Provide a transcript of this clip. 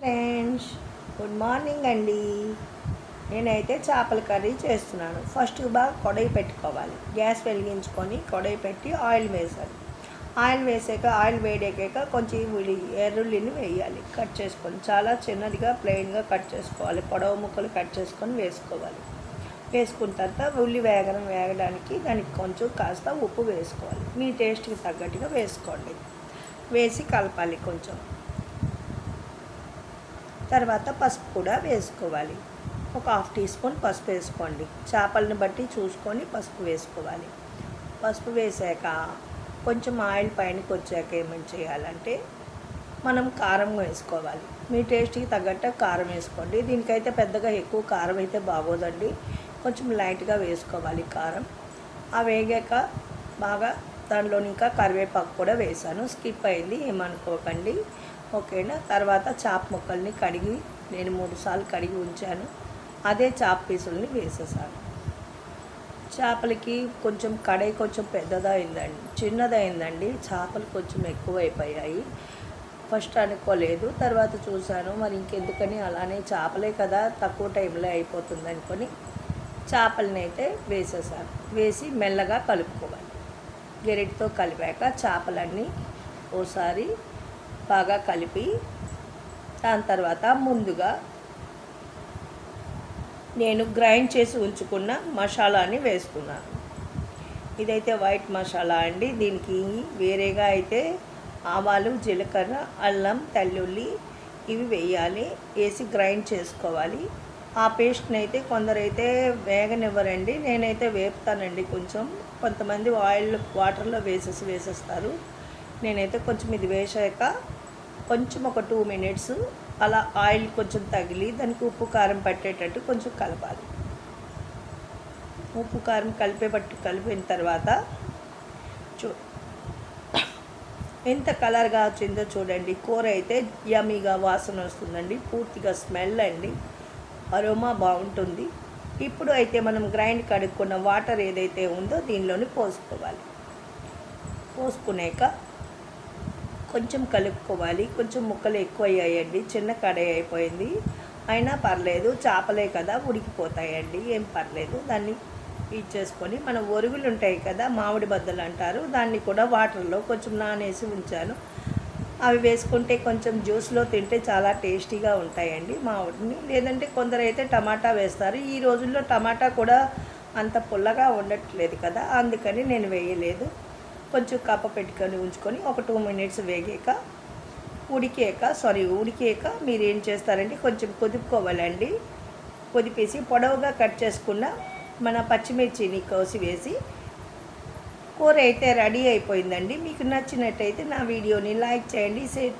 Friends, good morning అండి. నేనైతే చేపల కర్రీ చేస్తున్నాను. ఫస్ట్ బాగా కడాయి పెట్టుకోవాలి. గ్యాస్ వెలిగించుకొని కడాయి పెట్టి ఆయిల్ వేసాలి. ఆయిల్ వేసాక ఆయిల్ వేడెక్కాక కొంచెం ఎర్రుల్లిని వేయాలి. కట్ చేసుకొని చాలా చిన్నదిగా ప్లెయిన్గా కట్ చేసుకోవాలి. పొడవు ముక్కలు కట్ చేసుకొని వేసుకోవాలి. వేసుకున్న తర్వాత ఉల్లి వేగడానికి దానికి కొంచెం కాస్త ఉప్పు వేసుకోవాలి. మీ టేస్ట్కి తగ్గట్టుగా వేసుకోండి. వేసి కలపాలి. కొంచెం తర్వాత పసుపు కూడా వేసుకోవాలి. ఒక హాఫ్ టీ స్పూన్ పసుపు వేసుకోండి. చేపలను బట్టి చూసుకొని పసుపు వేసుకోవాలి. పసుపు వేసాక కొంచెం ఆయిల్ పైనకి వచ్చాక ఏమని చేయాలంటే మనం కారం వేసుకోవాలి. మీ టేస్ట్కి తగ్గట్టు కారం వేసుకోండి. దీనికైతే పెద్దగా ఎక్కువ కారం అయితే బాగోదండి. కొంచెం లైట్గా వేసుకోవాలి కారం. ఆ వేగాక బాగా దానిలో ఇంకా కరివేపాకు కూడా వేసాను. స్కిప్ అయింది, ఏమనుకోకండి. ఓకేనా. తర్వాత చేప ముక్కల్ని కడిగి నేను 3 సార్లు కడిగి ఉంచాను. అదే చేప పీసుల్ని వేసేసాను. చేపలకి కొంచెం కడాయి కొంచెం చిన్నదైందండి. చేపలు కొంచెం ఎక్కువ అయిపోయాయి. ఫస్ట్ అనుకోలేదు, తర్వాత చూశాను మరి ఇంకెందుకని అలానే చేపలే కదా తక్కువ టైంలో అయిపోతుంది అనుకొని చేపలని అయితే వేసేసాను. వేసి మెల్లగా కలుపుకోవాలి. గెరిటితో కలిపాక చేపలన్నీ ఓసారి బాగా కలిపి దాని తర్వాత ముందుగా నేను గ్రైండ్ చేసి ఉంచుకున్న మసాలాని వేస్తున్నాను. ఇదైతే వైట్ మసాలా అండి. దీనికి వేరేగా అయితే ఆవాలు, జీలకర్ర, అల్లం, తెల్లుల్లి ఇవి వేయాలి. వేసి గ్రైండ్ చేసుకోవాలి. ఆ పేస్ట్ని అయితే కొందరైతే వేగనివ్వరండి. నేనైతే వేపుతానండి. కొంతమంది వాటర్లో వేసేస్తారు. నేనైతే కొంచెం ఇది వేసాక కొంచెం ఒక 2 మినిట్స్ అలా ఆయిల్ కొంచెం తగిలి దానికి ఉప్పు కారం పట్టేటట్టు కొంచెం కలపాలి. ఉప్పు కారం కలిపిన తర్వాత ఎంత కలర్గా వచ్చిందో చూడండి. కూర అయితే యమ్మీగా వాసన వస్తుందండి. పూర్తిగా స్మెల్ అండి. అరోమా బాగుంటుంది. ఇప్పుడు అయితే మనం గ్రైండ్ కడుక్కున్న వాటర్ ఏదైతే ఉందో దీనిలోని పోసుకోవాలి. పోసుకున్నాక కొంచెం కలుపుకోవాలి. కొంచెం ముక్కలు ఎక్కువ అయ్యాయండి. చిన్న కడాయి అయిపోయింది. అయినా పర్లేదు, చేపలే కదా ఉడికిపోతాయండి, ఏం పర్లేదు. దాన్ని ఇచ్చేసుకొని మన ఒరుగులు ఉంటాయి కదా, మామిడి బద్దలు అంటారు, దాన్ని కూడా వాటర్లో కొంచెం నానేసి ఉంచాను. అవి వేసుకుంటే కొంచెం జ్యూస్లో తింటే చాలా టేస్టీగా ఉంటాయండి మామిడిని. లేదంటే కొందరైతే టమాటా వేస్తారు. ఈ రోజుల్లో టమాటా కూడా అంత పుల్లగా ఉండట్లేదు కదా, అందుకని నేను వేయలేదు. కొంచెం కప్ప పెట్టుకొని ఉంచుకొని ఒక 2 మినిట్స్ ఉడికాక మీరు ఏం చేస్తారంటే కొంచెం కుదుపుకోవాలండి. కుదిపేసి పొడవుగా కట్ చేసుకున్న మన పచ్చిమిర్చిని కోసి వేసి కూర అయితే రెడీ అయిపోయిందండి. మీకు నచ్చినట్టయితే నా వీడియోని లైక్ చేయండి, షేర్